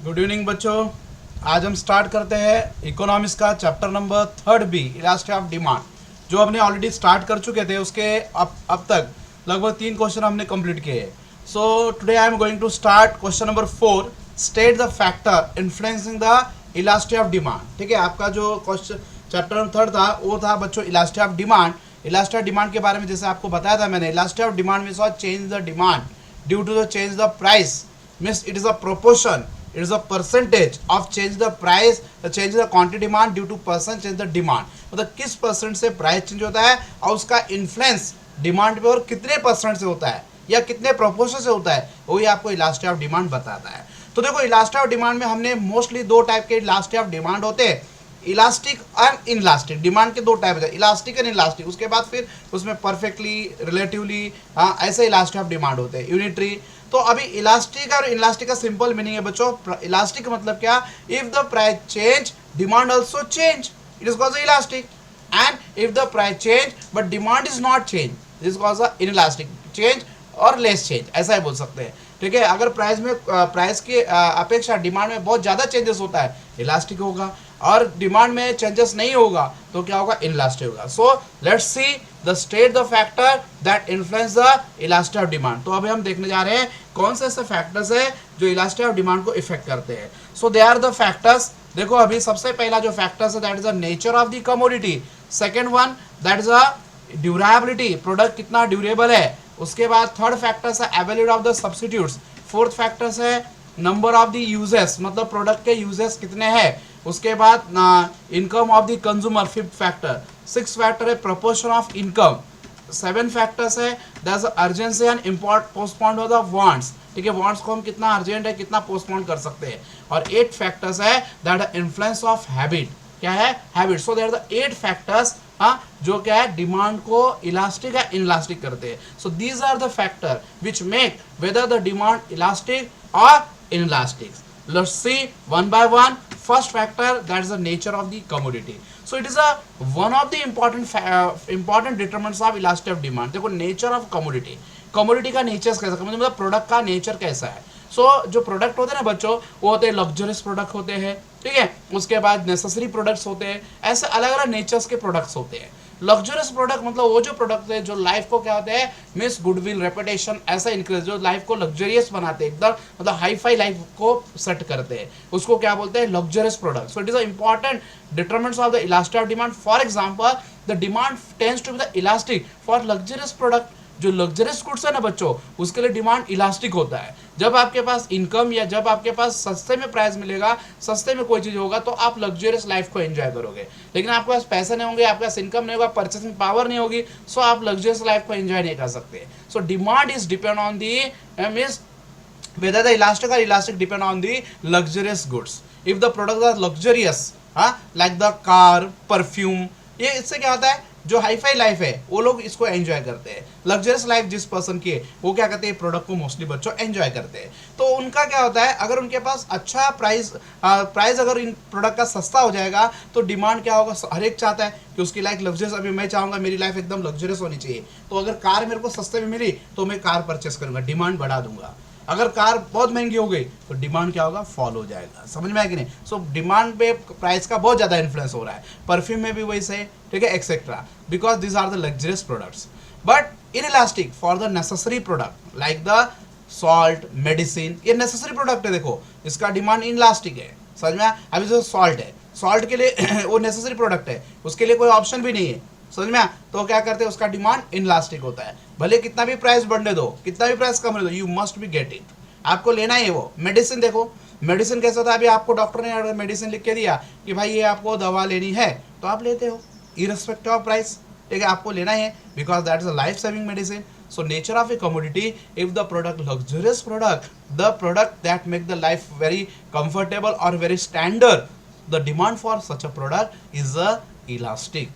Good evening बच्चों। आज हम स्टार्ट करते हैं इकोनॉमिक्स का chapter number 3 B, elasticity of demand, जो हमने ऑलरेडी स्टार्ट कर चुके थे। उसके अब तक लगभग 3 क्वेश्चन हमने कंप्लीट किए हैं। So today I am going to start question number 4, state the factor influencing the elasticity of demand. ठीक है, आपका जो क्वेश्चन चैप्टर नंबर 3 था वो था बच्चों elasticity of demand. Elasticity of demand के बारे में जैसे आपको बताया था मैंने, elasticity of demand means change the demand due to the change the price, means it is a proportion, it is a percentage of change the price, change the quantity demand due to percent change the demand। मतलब किस percent से price change होता है और उसका influence demand पे और कितने परसेंट से होता है या कितने प्रोपोर्शन से होता है, वही आपको इलास्टिसिटी ऑफ डिमांड बताता है। तो देखो इलास्टिसिटी ऑफ डिमांड में हमने मोस्टली 2 टाइप के इलास्टिसिटी ऑफ डिमांड होते हैं, इलास्टिक एंड इनलास्टिक। डिमांड के 2 टाइप होते हैं, इलास्टिक एंड इलास्टिक। उसके बाद फिर उसमें परफेक्टली, रिलेटिवली, ऐसे इलास्टिक ऑफ डिमांड होते हैं, यूनिटरी। तो अभी इलास्टिक और इनलास्टिक का सिंपल मीनिंग है बच्चों। इलास्टिक मतलब क्या, if the price change demand also change, it is called elastic. And if the price change but demand is not change, it is called inelastic. Change और less change, ऐसा ही बोल सकते हैं। ठीक है, अगर प्राइस में प्राइस की अपेक्षा डिमांड में बहुत ज़्यादा चेंजेस होता है, इलास्टिक होगा, और डिमांड में चेंजेस नहीं होगा तो क्या होगा, इनलास्टिक होगा। So let's see the state the factor that influence the elasticity of demand. तो अभी हम देखने जा रहे हैं कौन से ऐसे फैक्टर्स है जो इलास्टिसिटी ऑफ डिमांड को इफेक्ट करते हैं। सो दे आर द फैक्टर्स। देखो अभी सबसे पहला जो फैक्टर्स है that is the nature of the commodity. Second one that is the durability, product कितना ड्यूरेबल है। उसके बाद थर्ड फैक्टर्स है availability of the substitutes. Fourth factors है नंबर ऑफ द यूजेस, मतलब प्रोडक्ट के यूजेस कितने हैं। उसके बाद income of the consumer, fifth factor. Six factor है प्रोपोर्शन ऑफ इनकम। 7 फैक्टर्स है that's urgency and postpone of the wants. ठीक है, वांट्स को हम कितना अर्जेंट है कितना पोस्टपोन कर सकते हैं। और 8 फैक्टर्स है दैट इन्फ्लुएंस ऑफ हैबिट। क्या है, habit. So there the 8 factors जो क्या है डिमांड को इलास्टिक या इनलास्टिक करते हैं। So these are the factor which make whether the demand elastic or inelastic. Let's see one by one. First factor, that is the nature of the commodity. So it is one of the important determinants of elasticity of demand. देखो nature of commodity, commodity का nature कैसा, मतलब product का nature कैसा है। जो product होते हैं ना बच्चों, वो होते हैं लग्जरियस प्रोडक्ट होते हैं। ठीक है, उसके बाद नेसेसरी प्रोडक्ट्स होते हैं। ऐसे अलग अलग नेचर्स के प्रोडक्ट्स होते हैं। लग्जरियस प्रोडक्ट मतलब वो जो प्रोडक्ट है जो लाइफ को क्या होते हैं, मिस गुडविल, रेपुटेशन, ऐसा इंक्रीज, जो लाइफ को लग्जरियस बनाते हैं, एकदम मतलब हाई फाई लाइफ को सेट करते हैं, उसको क्या बोलते हैं, luxurious product. So it is a important determinants of the elasticity of demand. For example the demand tends to be the elastic for luxurious product. जो लग्जरियस गुड्स है ना बच्चों, उसके लिए डिमांड इलास्टिक होता है। जब आपके पास इनकम या जब आपके पास सस्ते में प्राइस मिलेगा, सस्ते में कोई चीज होगा, तो आप लग्जरियस लाइफ को एंजॉय करोगे। लेकिन आपके पास पैसे नहीं होंगे, आपके पास इनकम नहीं होगा, परचेसिंग पावर नहीं होगी, सो आप लग्जरियस लाइफ को एंजॉय नहीं कर सकते। सो demand is depend on the means whether the elastic or elastic depend on the luxurious goods. If the products are luxurious, like the car, perfume, ये इससे क्या होता है, जो हाई फाई लाइफ है वो लोग इसको एंजॉय करते हैं। लग्जरियस लाइफ जिस पर्सन की है वो क्या करते हैं, प्रोडक्ट को मोस्टली बच्चों एंजॉय करते हैं। तो उनका क्या होता है, अगर उनके पास अच्छा प्राइस अगर इन प्रोडक्ट का सस्ता हो जाएगा तो डिमांड क्या होगा, हर एक चाहता है कि उसकी लाइफ लग्जरियस। अभी मैं चाहूँगा मेरी लाइफ एकदम लग्जरियस होनी चाहिए, तो अगर कार मेरे को सस्ते में मिली तो मैं कार परचेस करूँगा, डिमांड बढ़ा दूंगा। अगर कार बहुत महंगी हो गई तो डिमांड क्या होगा, फॉल हो जाएगा। समझ में आया कि नहीं। सो डिमांड पे प्राइस का बहुत ज़्यादा इन्फ्लुएंस हो रहा है। परफ्यूम में भी वैसे, ठीक है, etcetera, because this are the luxurious products. But inelastic for the necessary product like the salt, medicine, ये नेसेसरी प्रोडक्ट है। देखो इसका डिमांड इनलास्टिक है। समझ में आया। अभी जो सॉल्ट है, सॉल्ट के लिए वो नेसेसरी प्रोडक्ट है, उसके लिए कोई ऑप्शन भी नहीं है। समझ में आया। तो क्या करते हैं, उसका डिमांड इनलास्टिक होता है। भले कितना भी प्राइस बढ़ने दो, कितना भी प्राइस कम होने दो, you must be get it, आपको लेना ही है वो। मेडिसिन देखो, मेडिसिन कैसा होता है, अभी आपको डॉक्टर ने अगर मेडिसिन लिख के दिया कि भाई ये आपको दवा लेनी है तो आप लेते हो इररिस्पेक्टिव ऑफ प्राइस। ठीक है, आपको लेना ही है because that is a life saving medicine. So nature of a commodity, if the product luxurious product, the product that make the life very comfortable और very standard, the demand for such a product is a elastic.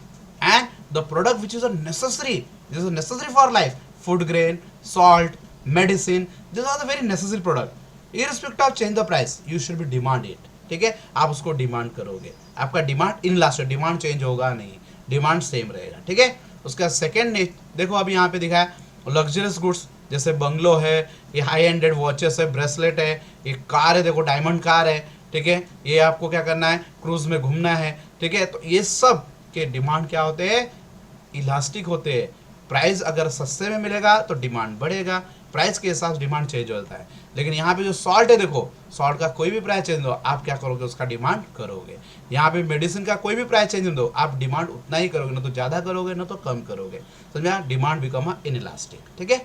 And the product which is a necessary, this is necessary for life, food grain, salt, medicine, these are the very necessary product. Irrespective of change the price, you should be demand it. ठीक है, आप उसको demand करोगे, आपका demand inelastic, demand change होगा नहीं, demand same रहेगा। ठीक है, उसका सेकेंड देखो अभी यहाँ पे दिखा है लग्जरियस गुड्स, जैसे बंगलो है, ये हाई एंडेड वॉचेस है, ब्रेसलेट है, ये कार है, देखो डायमंड कार है, ठीक है, ये आपको क्या करना है, क्रूज में घूमना है, ठीक है। तो ये सब के डिमांड क्या होते हैं, इलास्टिक होते हैं। प्राइस अगर सस्ते में मिलेगा तो डिमांड बढ़ेगा, प्राइस के हिसाब से डिमांड चेंज होता है। लेकिन यहाँ पे जो सॉल्ट है, देखो सॉल्ट का कोई भी प्राइस चेंज हो आप क्या करोगे, उसका डिमांड करोगे। यहाँ पे मेडिसिन का कोई भी प्राइस चेंज हो आप डिमांड उतना ही करोगे, ना तो ज़्यादा करोगे ना तो कम करोगे, समझा। डिमांड बिकम इनइलास्टिक, ठीक है।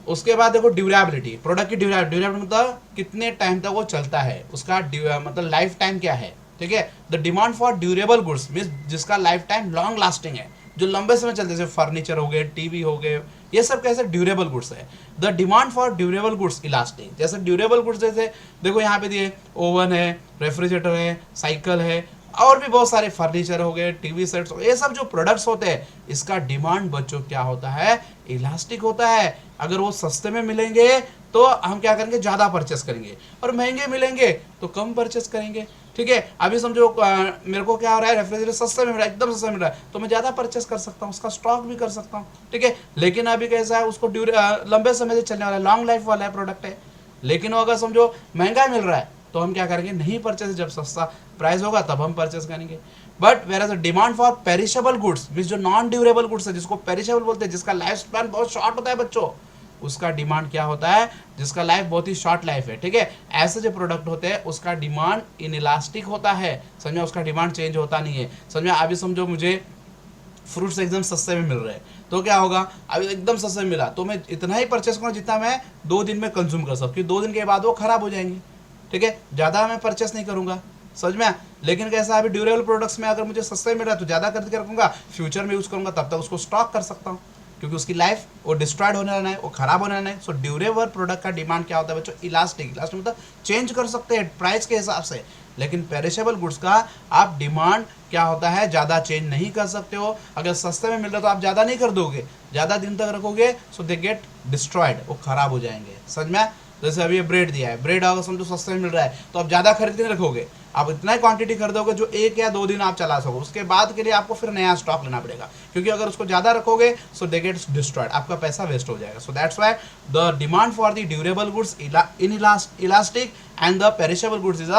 उसके बाद देखो ड्यूरेबिलिटी, प्रोडक्ट की ड्यूरेबिलिटी मतलब कितने टाइम तक वो चलता है, उसका मतलब लाइफ टाइम क्या है, ठीक है। The demand for durable goods means जिसका लाइफ टाइम लॉन्ग लास्टिंग है, जो लंबे समय चलते, जैसे फर्नीचर हो गए, टीवी हो गए, ये सब कैसे ड्यूरेबल गुड्स है। The demand for durable goods elastic, जैसे ड्यूरेबल गुड्स जैसे देखो यहाँ पे दिए ओवन है, रेफ्रिजरेटर है, साइकिल है, और भी बहुत सारे फर्नीचर हो गए, टीवी सेट्स हो गए, ये सब जो प्रोडक्ट्स होते हैं इसका डिमांड बच्चों क्या होता है, इलास्टिक होता है। अगर वो सस्ते में मिलेंगे तो हम क्या करेंगे, ज़्यादा परचेस करेंगे, और महंगे मिलेंगे तो कम परचेस करेंगे, ठीक है। अभी समझो मेरे को क्या हो रहा है, रेफ्रिजरेटर सस्ते में मिल रहा है, एकदम सस्ता मिल रहा है, तो मैं ज़्यादा परचेस कर सकता हूँ, उसका स्टॉक भी कर सकता हूँ, ठीक है। लेकिन अभी कैसा है, उसको लंबे समय से चलने वाला है, लॉन्ग लाइफ वाला है प्रोडक्ट है। लेकिन वो अगर समझो महंगा मिल रहा है तो हम क्या करेंगे, नहीं परचेस, जब सस्ता प्राइस होगा तब हम परचेस करेंगे। But whereas demand for perishable goods mean जो नॉन ड्यूरेबल गुड्स है, जिसको पेरिशेबल बोलते हैं, जिसका लाइफ स्पैन बहुत शॉर्ट होता है बच्चों, उसका डिमांड क्या होता है, जिसका लाइफ बहुत ही शॉर्ट लाइफ है, ठीक है। ऐसे जो प्रोडक्ट होते हैं उसका डिमांड इनइलास्टिक होता है, समझो, उसका डिमांड चेंज होता नहीं है, समझो। अभी समझो मुझे फ्रूट्स एकदम सस्ते में मिल रहे हैं, तो क्या होगा, अभी एकदम सस्ते में मिला तो मैं इतना ही परचेस करूँगा जितना मैं 2 दिन में कंज्यूम कर सकूँ, क्योंकि 2 दिन के बाद वो खराब हो जाएंगे, ठीक है। ज़्यादा मैं परचेस नहीं करूँगा, समझ में। लेकिन कैसा अभी ड्यूरेबल प्रोडक्ट्स में अगर मुझे सस्ते मिल रहा है तो ज़्यादा करके रखूँगा, फ्यूचर में यूज़ करूँगा तब तक उसको स्टॉक कर सकता हूँ, क्योंकि उसकी लाइफ वो डिस्ट्रॉयड होने वाला है, वो खराब होने वाला है। सो ड्यूरेबल प्रोडक्ट का डिमांड क्या होता है बच्चों, इलास्टिक। इलास्टिक मतलब चेंज कर सकते हैं प्राइस के हिसाब से। लेकिन पेरिशेबल गुड्स का आप डिमांड क्या होता है, ज़्यादा चेंज नहीं कर सकते हो। अगर सस्ते में मिल रहा है तो आप ज़्यादा नहीं कर दोगे, ज़्यादा दिन तक रखोगे सो दे गेट डिस्ट्रॉयड, वो खराब हो जाएंगे, समझ में। जैसे अभी ये ब्रेड दिया है, ब्रेड अगर समझो सस्ते में मिल रहा है तो आप ज़्यादा खरीद के नहीं रखोगे, आप इतना ही क्वांटिटी खरीदोगे जो 1 या 2 दिन आप चला सको, उसके बाद के लिए आपको फिर नया स्टॉक लेना पड़ेगा, क्योंकि अगर उसको ज़्यादा रखोगे सो दे गेट डिस्ट्रॉयड, आपका पैसा वेस्ट हो जाएगा। सो that's why the demand for the durable goods elastic and the perishable goods is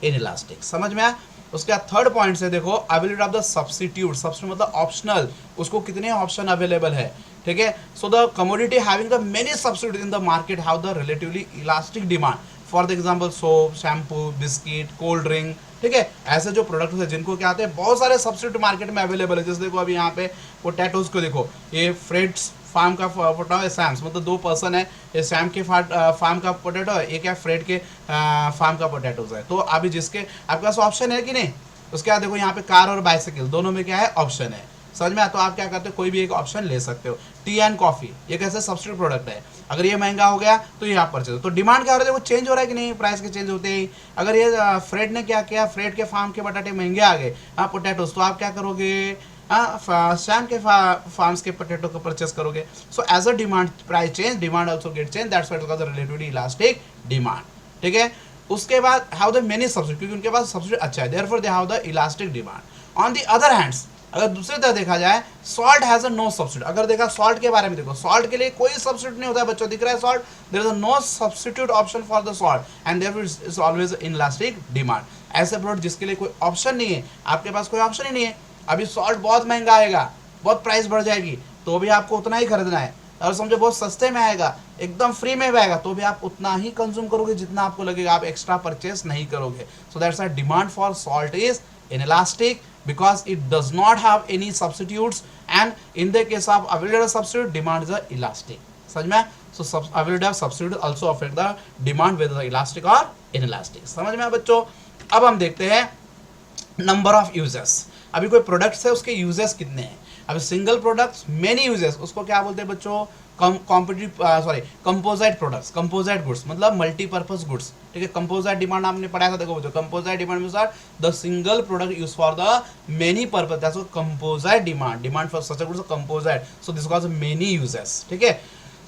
inelastic, समझ में आया। उसके बाद थर्ड पॉइंट से देखो, availability of the substitute. Substitute मतलब ऑप्शनल, उसको कितने ऑप्शन अवेलेबल है, ठीक है। So the commodity having the many substitute in the market have the relatively elastic demand. For the example soap, shampoo, biscuit, cold drink, ठीक है। ऐसे जो प्रोडक्ट्स है जिनको क्या आते हैं, बहुत सारे सब्स्टिट्यूट मार्केट में अवेलेबल है। जैसे देखो अभी यहाँ पे पोटैटोज को देखो, ये फ्रेड्स फार्म का पोटैटो है, सैम्स मतलब 2 पर्सन है, ये सैम के फार्म का पोटैटो है, ये क्या फ्रेड के फार्म का पोटैटोज है। तो अभी जिसके आपके पास ऑप्शन है कि नहीं, उसके बाद देखो यहाँ पे कार और बाइसाइकिल दोनों में क्या है, ऑप्शन है, समझ में। तो आप क्या करते हो, कोई भी एक ऑप्शन ले सकते हो। टी एंड कॉफी ये कैसे सब्स्टिट्यूट प्रोडक्ट है, अगर ये महंगा हो गया तो ये आप परचेज, तो डिमांड क्या हो रहा है, वो चेंज हो रहा है कि नहीं, प्राइस के चेंज होते ही। अगर ये फ्रेड ने क्या किया, फ्रेड के फार्म के बटाटे महंगे आ गए, हाँ पोटैटोज, तो आप क्या करोगे, सैम के फार्म्स के पोटैटो को परचेस करोगे। So as a demand price change, demand also get change, that's why it is the relatively elastic demand, ठीक है। उसके बाद हैव द मेनी सब्स्टिट्यूट, क्योंकि उनके पास सब्स्टिट्यूट अच्छा है, therefore they have the elastic demand. On the other hands, अगर दूसरी तरह देखा जाए, salt has a no substitute. अगर देखा सॉल्ट के बारे में, देखो सॉल्ट के लिए कोई सब्स्टिट्यूट नहीं होता है बच्चों, दिख रहा है salt, there is a no substitute option for the salt and therefore is always inelastic demand. ऐसे प्रोडक्ट जिसके लिए कोई ऑप्शन नहीं है, आपके पास कोई ऑप्शन ही नहीं है, अभी सॉल्ट बहुत महंगा आएगा, बहुत प्राइस बढ़ जाएगी, तो भी आपको उतना ही खरीदना है। और समझो बहुत सस्ते में आएगा, एकदम फ्री में भी आएगा, तो भी आप उतना ही कंज्यूम करोगे जितना आपको लगेगा, आप एक्स्ट्रा परचेस नहीं करोगे। सो that's why demand for salt is inelastic because it does not have any substitutes, and in the case of availability of substitute, demand is elastic, समझ में। so availability of substitute also affect the demand whether elastic or inelastic, समझ में बच्चों। अब हम देखते हैं number of uses. अभी कोई प्रोडक्ट्स है उसके यूजेस कितने हैं। अभी सिंगल प्रोडक्ट्स मेनी यूजेस, उसको क्या बोलते हैं बच्चों, कंपोजिट प्रोडक्ट्स, कंपोजिट गुड्स मतलब मल्टीपर्पज गुड्स, ठीक है। कंपोजिट डिमांड आपने पढ़ाया था, देखो बच्चों composite demand means the single product use for the many purpose, that's composite demand, demand for such a goods composite, so this cause many uses, ठीक है।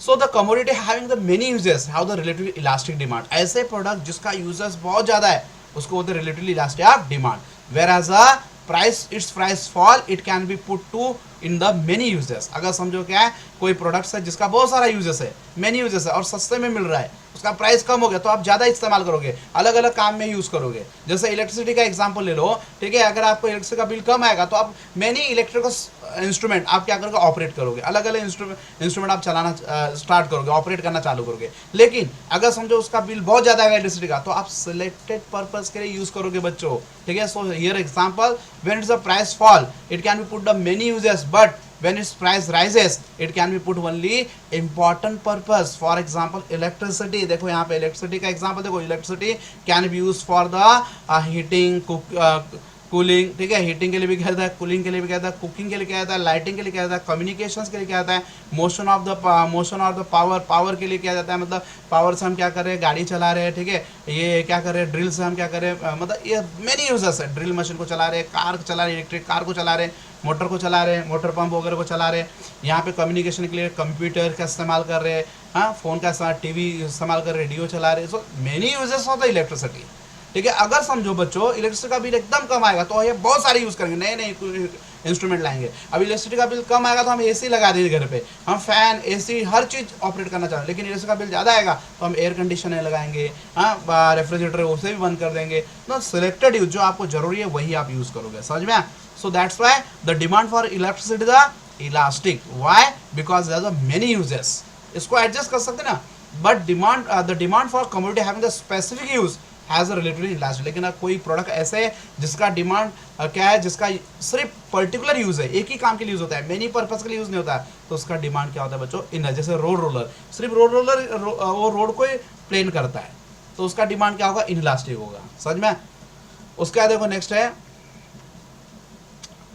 So the commodity having the many uses have the relatively elastic demand. ऐसे product जिसका uses बहुत ज्यादा है उसको बोलते हैं relatively elastic of demand, whereas a price it's price fall it can be put to in the many uses. अगर समझो क्या है, कोई प्रोडक्ट्स है जिसका बहुत सारा यूजेस है, मेनी यूजेस है और सस्ते में मिल रहा है, उसका प्राइस कम हो गया तो आप ज़्यादा इस्तेमाल करोगे, अलग अलग काम में यूज़ करोगे। जैसे इलेक्ट्रिसिटी का एग्जांपल ले लो, ठीक है, अगर आपको इलेक्ट्रिसिटी का बिल कम आएगा तो आप मेनी इलेक्ट्रिकल इंस्ट्रूमेंट आप क्या करोगे, ऑपरेट करोगे, अलग अलग इंस्ट्रूमेंट आप चलाना स्टार्ट करोगे, ऑपरेट करना चालू करोगे। लेकिन अगर समझो उसका बिल बहुत ज़्यादा आएगा इलेक्ट्रिसिटी का, तो आप सिलेक्टेड पर्पज के लिए यूज़ करोगे बच्चों, ठीक है। So here example, when it's the price fall it can be put the many uses, but when its price rises it can be put only important purpose. For example electricity, देखो यहाँ पे electricity का example देखो, electricity can be used for the heating, cooling, ठीक है, heating के लिए भी कहता है, कूलिंग के लिए भी कहता है, कुकिंग के लिए कहता है, लाइटिंग के लिए कहता है, कम्युनिकेशंस के लिए कहता है, मोशन ऑफ द पावर के लिए क्या जाता है, मतलब पावर से हम क्या कर रहे हैं, गाड़ी चला रहे हैं, ठीक है, ये क्या कर रहे हैं, ड्रिल से हम क्या कर रहे हैं, मतलब ये मेनी यूजर्स है, ड्रिल मशीन को चला रहे हैं, कार चला रहे हैं, इलेक्ट्रिक कार को चला रहे हैं, मोटर को चला रहे हैं, मोटर पंप वगैरह को चला रहे हैं। यहाँ पे कम्युनिकेशन के लिए कंप्यूटर का इस्तेमाल कर रहे हैं, हाँ, फ़ोन का इस्तेमाल, टीवी इस्तेमाल कर रहे, रेडियो चला रहे हैं। So many uses of the electricity, ठीक है। अगर समझो बच्चों इलेक्ट्रिसिटी का बिल एकदम कम आएगा तो ये बहुत सारे यूज़ करेंगे, नए नए इंस्ट्रूमेंट लाएंगे। अब इलेक्ट्रिसिटी का बिल कम आएगा तो हम एसी लगा देंगे घर पे, हम फैन एसी हर चीज़ ऑपरेट करना चाहते हैं। लेकिन इलेक्ट्रिसिटी का बिल ज़्यादा आएगा तो हम एयर कंडीशनर लगाएंगे, हाँ, रेफ्रिजरेटर उसे भी बंद कर देंगे। तो सिलेक्टेड यूज जो आपको जरूरी है वही आप यूज़ करोगे, समझ में। So that's why the demand for electricity the elastic, why, because there are many uses. इसको एडजस्ट कर सकते ना, but the demand for commodity having the specific use has a relatively elastic. लेकिन कोई प्रोडक्ट ऐसे है जिसका डिमांड क्या है, जिसका सिर्फ पर्टिकुलर यूज़ है, एक ही काम के लिए यूज़ होता है, मेनी पर्पस के लिए यूज़ नहीं होता है, तो उसका डिमांड क्या होता है बच्चों, इन। जैसे रोड रोलर, सिर्फ वो रोड को प्लेन करता है तो उसका डिमांड क्या होगा, इनइलास्टिक होगा, समझ में। उसका देखो नेक्स्ट है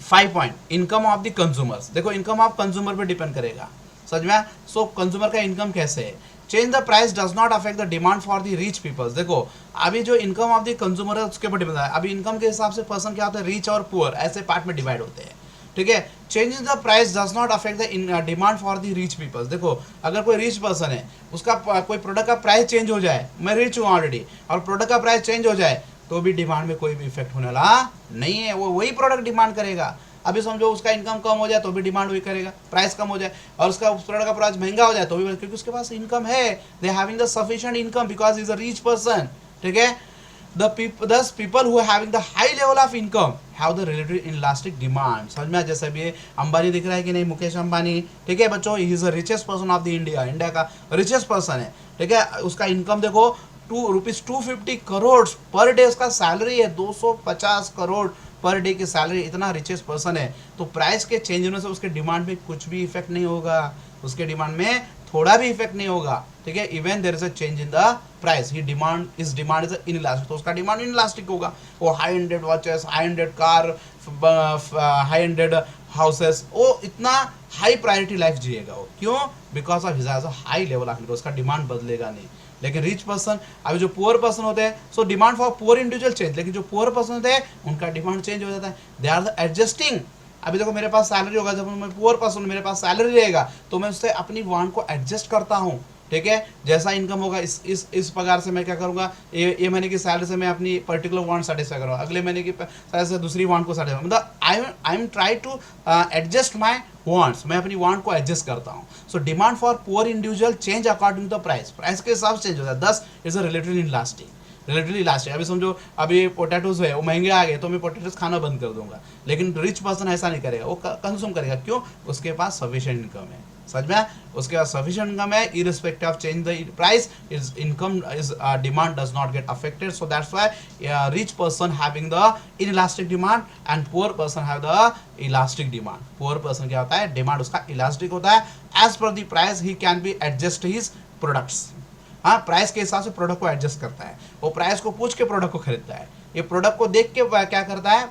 5 point, income of the consumers. देखो इनकम ऑफ कंज्यूमर पे डिपेंड करेगा, समझ में। सो कंज्यूमर का इनकम कैसे है, change the price does not affect the demand for the rich peoples. देखो अभी जो इनकम ऑफ द कंज्यूमर है उसके ऊपर डिपेंड है। अभी इनकम के हिसाब से पर्सन क्या होता है, रिच और पुअर, ऐसे पार्ट में डिवाइड होते हैं, ठीक है। Change the price does not affect the demand for the rich peoples. देखो अगर कोई रिच पर्सन है, उसका कोई प्रोडक्ट का प्राइस चेंज हो जाए, मैं रिच हूँ ऑलरेडी, और प्रोडक्ट का प्राइस चेंज हो जाए तो भी डिमांड में कोई भी इफेक्ट होने वाला नहीं है, वो वही प्रोडक्ट डिमांड करेगा। अभी समझो उसका इनकम कम हो जाए तो भी डिमांड वही करेगा, प्राइस कम हो जाए, और उसका उस प्रोडक्ट का प्राइस महंगा हो जाए तो भी, क्योंकि उसके पास इनकम है, they having the sufficient income because is a rich person, ठीक है। Thus people who are having the high level of income have the relative inelastic demand। समझ में, जैसे भी अंबानी दिख रहा है कि नहीं, मुकेश अंबानी, ठीक है बच्चों, he is the richest person of the India का रिचेस्ट पर्सन है, ठीक है। उसका इनकम देखो ₹250 करोड़ पर डे उसका सैलरी है, 250 करोड़ पर डे की सैलरी, इतना रिचेस्ट पर्सन है। तो प्राइस के चेंज होने से उसके डिमांड में कुछ भी इफेक्ट नहीं होगा, उसके डिमांड में थोड़ा भी इफेक्ट नहीं होगा, ठीक है। Even there is a change in the price, he demand is inelastic, तो उसका डिमांड इनइलास्टिक होगा। वो high ended watches, high ended car, high ended houses, वो इतना हाई प्रायोरिटी लाइफ जिएगा वो, क्यों, because of his high level of income, उसका डिमांड बदलेगा नहीं। लेकिन रिच पर्सन, अभी जो पुअर पर्सन होते हैं, सो demand for poor individual change, लेकिन जो पुअर पर्सन होते हैं उनका डिमांड चेंज हो जाता है, दे आर द एडजस्टिंग। अभी देखो मेरे पास सैलरी होगा, जब मैं पुअर पर्सन मेरे पास सैलरी रहेगा तो मैं उससे अपनी वांट को एडजस्ट करता हूँ, ठीक है। जैसा इनकम होगा इस पगार से मैं क्या करूँगा, ये महीने की सैलरी से मैं अपनी पर्टिकुलर वांट सैटिस्फाई करूँगा, अगले महीने की सैलरी से दूसरी वांट को सैटिस्फाई, मतलब I am try to adjust my wants, मैं अपनी वांट को एडजस्ट करता हूँ। So demand for poor individual change according to the price, price के हिसाब से चेंज होता है, this is a relatively inelastic, relatively elastic. अभी समझो अभी पोटैटोज है वो महंगे आ गए तो मैं पोटैटोज खाना बंद कर दूंगा, लेकिन रिच पर्सन ऐसा नहीं करेगा, वो कंज्यूम करेगा, क्यों, उसके पास सफिशिएंट इनकम है, समझ में, उसके पास सफिशिएंट इनकम है, irrespective of change the price, is income is demand does not get affected. So that's why rich person having the inelastic demand and poor person have the elastic demand. Poor person क्या होता है, demand उसका elastic होता है, as per the price he can be adjust his products, हाँ, price के हिसाब से प्रोडक्ट को एडजस्ट करता है, वो प्राइस को पूछ के प्रोडक्ट को खरीदता है, ये प्रोडक्ट को देख के क्या करता है,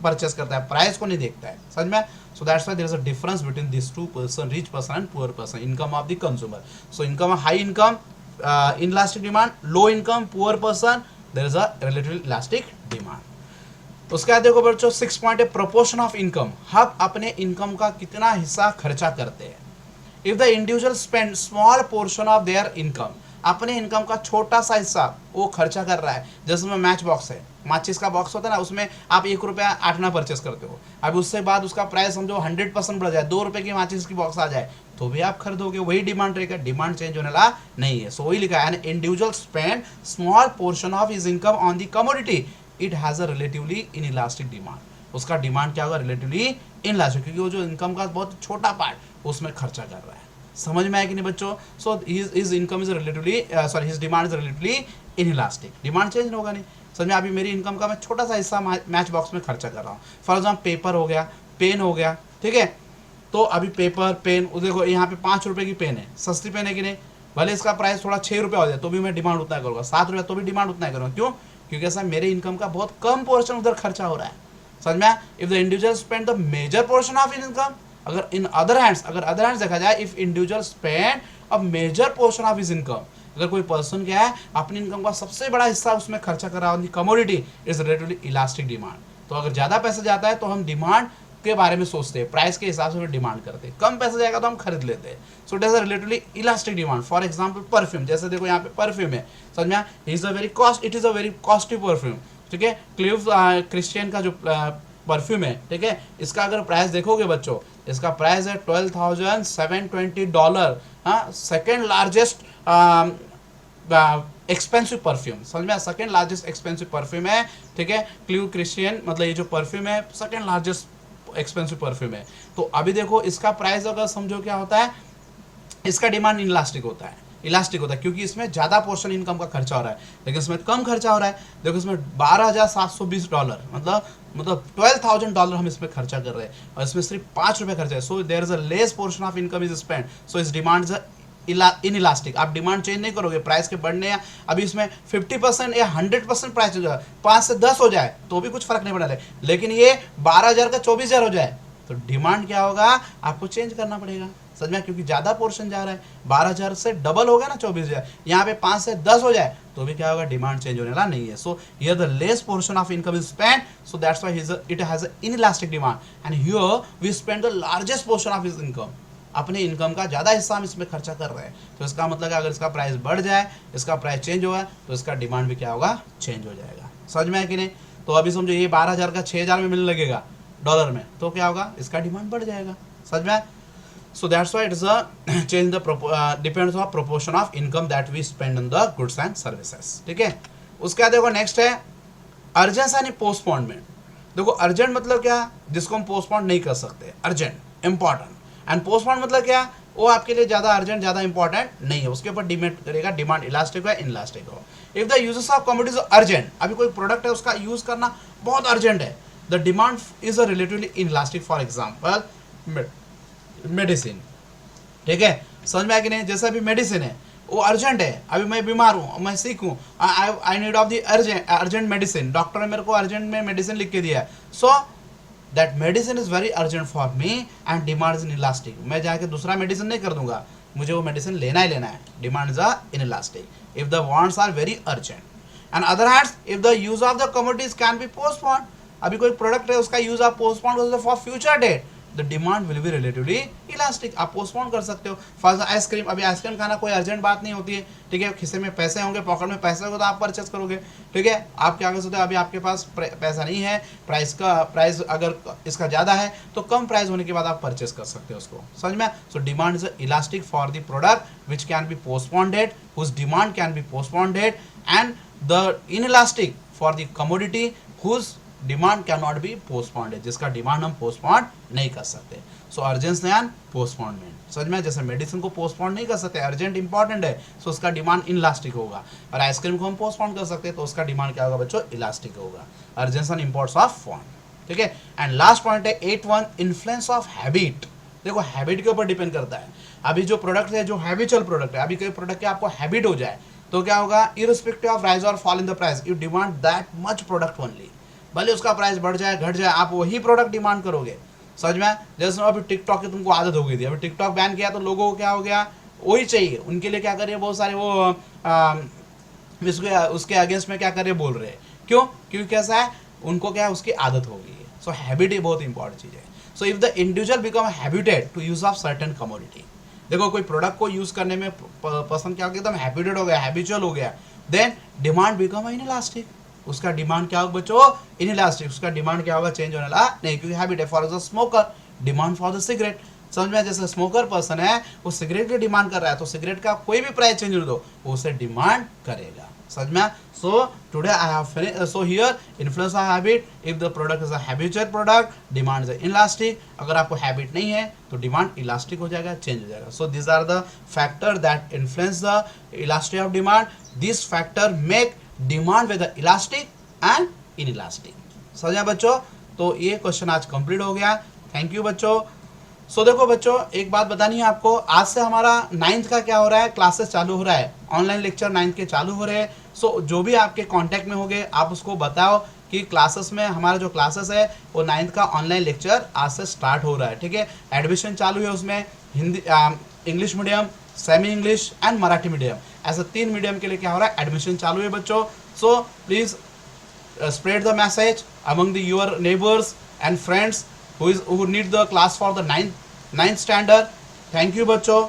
परचेस करता है, प्राइस को नहीं देखता है, समझ में। So that's why there is a difference between this two person, rich person and poor person, income of the consumer. So income, high income inelastic demand, low income poor person there is a relatively elastic demand. उसके बाद देखो बच्चों 6 point है proportion of income, हम अपने income का कितना हिस्सा खर्चा करते हैं। If the individual spend small portion of their income, अपने इनकम का छोटा सा हिस्सा वो खर्चा कर रहा है। जैसे उसमें मैच बॉक्स है, माचिस का बॉक्स होता है ना, उसमें आप 1 रुपया 8 परचेस करते हो। अब उससे बाद उसका प्राइस समझो 100% बढ़ जाए, 2 रुपये की माचिस की बॉक्स आ जाए तो भी आप खरीदोगे, वही डिमांड रहेगा, डिमांड चेंज होने वाला नहीं है। सो वही लिखा है, individual spend small portion of his income on the commodity, it has a relatively inelastic demand. उसका डिमांड क्या होगा, रिलेटिवली इनइलास्टिक, क्योंकि वो जो इनकम का बहुत छोटा पार्ट उसमें खर्चा कर रहा है। समझ में आया कि नहीं बच्चों? So his income is relatively sorry his demand is relatively inelastic, demand change होगा नहीं। समझ में? अभी मेरी इनकम का मैं छोटा सा हिस्सा मैच बॉक्स में खर्चा कर रहा हूँ। फॉर एग्जाम्पल पेपर हो गया, पेन हो गया, ठीक है। तो अभी पेपर पेन देखो यहाँ पे 5 रुपये की पेन है, सस्ती पेन है कि नहीं, भले इसका प्राइस थोड़ा 6 रुपये हो जाए तो भी मैं डिमांड उतना करूँगा, 7 रुपये तो भी डिमांड उतना करूँगा। क्यों? क्योंकि ऐसा मेरे इनकम का बहुत कम पोर्शन उधर खर्चा हो रहा है। समझ में? If the individual spend the major portion of income, अगर इन अदर हैंड्स देखा जाए, if individual spend a major portion of his income, अगर कोई पर्सन क्या है अपनी इनकम का सबसे बड़ा हिस्सा उसमें खर्चा कर रहा है, commodity is relatively elastic demand. तो अगर ज़्यादा पैसा जाता है तो हम डिमांड के बारे में सोचते हैं, प्राइस के हिसाब से डिमांड करते हैं, कम पैसा जाएगा तो हम खरीद लेते हैं। सो it is a relatively elastic demand. For example perfume, जैसे देखो यहाँ पे परफ्यूम है, समझ में? It is a very costly perfume, ठीक है। क्लीव क्रिश्चियन का जो परफ्यूम है, ठीक है, इसका अगर प्राइस देखोगे बच्चों, इसका प्राइस है $12,720, हाँ, सेकेंड लार्जेस्ट एक्सपेंसिव परफ्यूम। समझ में? सेकेंड लार्जेस्ट एक्सपेंसिव परफ्यूम है, ठीक है। क्लीव क्रिश्चियन मतलब ये जो परफ्यूम है सेकेंड लार्जेस्ट एक्सपेंसिव परफ्यूम है। तो अभी देखो इसका प्राइस अगर समझो क्या होता है, इसका डिमांड इलास्टिक होता है, क्योंकि इसमें ज़्यादा पोर्शन इनकम का खर्चा हो रहा है, लेकिन इसमें कम खर्चा हो रहा है। देखो इसमें $12,720 मतलब $12,000 हम इसमें खर्चा कर रहे हैं, और इसमें सिर्फ 5 रुपये खर्चा है। So there is a less portion of income is spend, so इस डिमांड इज इनइलास्टिक। आप डिमांड चेंज नहीं करोगे प्राइस के बढ़ने, या अभी इसमें 50% या 100% प्राइस हो जाए, 5 से 10 हो जाए तो भी कुछ फर्क नहीं पड़ा, लेकिन ये 12,000 का 24,000 हो जाए तो डिमांड क्या होगा, आपको चेंज करना पड़ेगा। समझ में? क्योंकि ज़्यादा पोर्शन जा रहा है, 12,000 से डबल होगा ना 24,000, यहाँ पे 5 से 10 हो जाए तो भी क्या होगा, डिमांड चेंज होने वाला नहीं है। So here the less portion of income is spend, so that's why it has inelastic demand, and here we spend the largest portion of his income. अपने इनकम का ज़्यादा हिस्सा हम इसमें खर्चा कर रहे हैं, तो इसका मतलब है अगर इसका प्राइस बढ़ जाए, इसका प्राइस चेंज होगा तो इसका डिमांड भी क्या होगा, चेंज हो जाएगा। समझ में है कि नहीं? तो अभी समझो ये 12,000 का 6,000 में मिलने लगेगा डॉलर में, तो क्या होगा, इसका डिमांड बढ़ जाएगा। समझ में? So that's why it is a change the depends on proportion of income that we spend on the goods and services, ठीक है। उसके बाद देखो नेक्स्ट है अर्जेंस एंड पोस्टपोनमेंट। देखो अर्जेंट मतलब क्या, जिसको हम पोस्टपोन नहीं कर सकते, अर्जेंट इंपॉर्टेंट, एंड पोस्टपोन मतलब क्या, वो आपके लिए ज़्यादा अर्जेंट ज़्यादा इंपॉर्टेंट नहीं है, उसके ऊपर डिपेंड करेगा डिमांड इलास्टिक हो या इनलास्टिक हो। If the uses of commodities urgent, अभी कोई प्रोडक्ट है उसका यूज करना बहुत अर्जेंट है, the demand is a relatively inelastic. For example medicine, ठीक है, समझ में आया कि नहीं? जैसे अभी मेडिसिन है वो अर्जेंट है, अभी मैं बीमार हूँ, मैं सिक हूँ, I need of the urgent medicine, doctor ने मेरे को अर्जेंट में मेडिसिन लिख के दिया है, so that medicine is very urgent for me and demand is inelastic. मैं जाके दूसरा मेडिसिन नहीं कर दूंगा, मुझे वो मेडिसिन लेना ही लेना है, demand is inelastic if the wants are very urgent. And other hands if the use of the commodities can be postponed, अभी कोई प्रोडक्ट है उसका यूज आप postpone for future date, the demand will be relatively elastic, आप postpone कर सकते हो। For ice cream, अभी आइसक्रीम खाना कोई अर्जेंट बात नहीं होती है, ठीक है, खिस्से में पैसे होंगे, पॉकेट में पैसे होंगे तो आप परचेस करोगे, ठीक है। आप क्या कर सकते हो, अभी आपके पास पैसा नहीं है, प्राइस अगर इसका ज़्यादा है तो कम प्राइस होने के बाद आप परचेस कर सकते हो उसको। समझ में? So demand is elastic for the product which can be postpone date, whose demand can be postpone date, and the inelastic for the commodity whose demand can not be postponed, जिसका डिमांड हम postpone नहीं कर सकते। सो अर्जेंस and postponement, समझ में? जैसे medicine को पोस्टपोन नहीं कर सकते, अर्जेंट इंपॉर्टेंट है, सो उसका डिमांड इनलास्टिक होगा, और आइसक्रीम को हम पोस्टपोन कर सकते हैं तो उसका डिमांड क्या होगा बच्चों, इलास्टिक होगा। अर्जेंस एंड इंपोर्ट्स ऑफ फॉर्म, ठीक है। एंड लास्ट पॉइंट है 8.1 इन्फ्लुएंस ऑफ हैबिट। देखो हैबिट के ऊपर डिपेंड करता है, अभी जो प्रोडक्ट है जो हैबिचुअल प्रोडक्ट है, अभी कोई प्रोडक्ट की आपको हैबिट हो जाए तो क्या होगा, इररिस्पेक्टिव ऑफ राइज और fall in the price you demand that much product only, भले उसका प्राइस बढ़ जाए घट जाए आप वही प्रोडक्ट डिमांड करोगे। समझ में? जैसे अभी टिकटॉक की तुमको आदत हो गई थी, अभी टिकटॉक बैन किया तो लोगों को क्या हो गया, वही चाहिए, उनके लिए क्या करिए, बहुत सारे वो उसके अगेंस्ट में क्या करिए बोल रहे हैं, क्यों? क्योंकि कैसा है, उनको क्या उसकी आदत हो गई है। सो हैबिट ही बहुत इंपॉर्टेंट चीज़ है। So if the individual become habited to use of certain commodity, देखो कोई प्रोडक्ट को यूज करने में पर्सन क्या हो गया, एकदम हैबिटेड हो गया, हैबिचुअल हो गया, देन डिमांड बिकम इनइलास्टिक, उसका डिमांड क्या होगा बच्चों, इनइलास्टिक, उसका डिमांड क्या होगा, चेंज होने वाला नहीं, क्योंकि हैबिट है। For example smoker, demand for the cigarette, समझ में, जैसे स्मोकर पर्सन है वो सिगरेट की डिमांड कर रहा है, तो सिगरेट का कोई भी प्राइस चेंज हो दो वो उसे डिमांड करेगा, समझ में। सो today I have finish, so here influence of habit, if the product is a habitual product, demand is elastic, अगर आपको हैबिट नहीं है तो डिमांड इलास्टिक हो जाएगा, चेंज हो जाएगा। So this are the factor that influence the elastic of demand, this factor make demand with elastic and inelastic, समझा बच्चों। तो ये क्वेश्चन आज कंप्लीट हो गया, थैंक यू बच्चों। सो देखो बच्चों, एक बात बतानी है आपको, आज से हमारा 9th का क्या हो रहा है, क्लासेस चालू हो रहा है, ऑनलाइन लेक्चर 9th के चालू हो रहे हैं। सो जो भी आपके कांटेक्ट में होंगे आप उसको बताओ कि क्लासेस में, हमारा जो क्लासेस है वो 9th का ऑनलाइन लेक्चर आज से स्टार्ट हो रहा है, ठीक है। एडमिशन चालू है उसमें, Hindi, English medium, semi English and Marathi medium, ऐसे 3 मीडियम के लिए क्या हो रहा है, एडमिशन चालू है बच्चों। So please spread the message among your neighbors and friends who need the class for the ninth standard. Thank you बच्चों।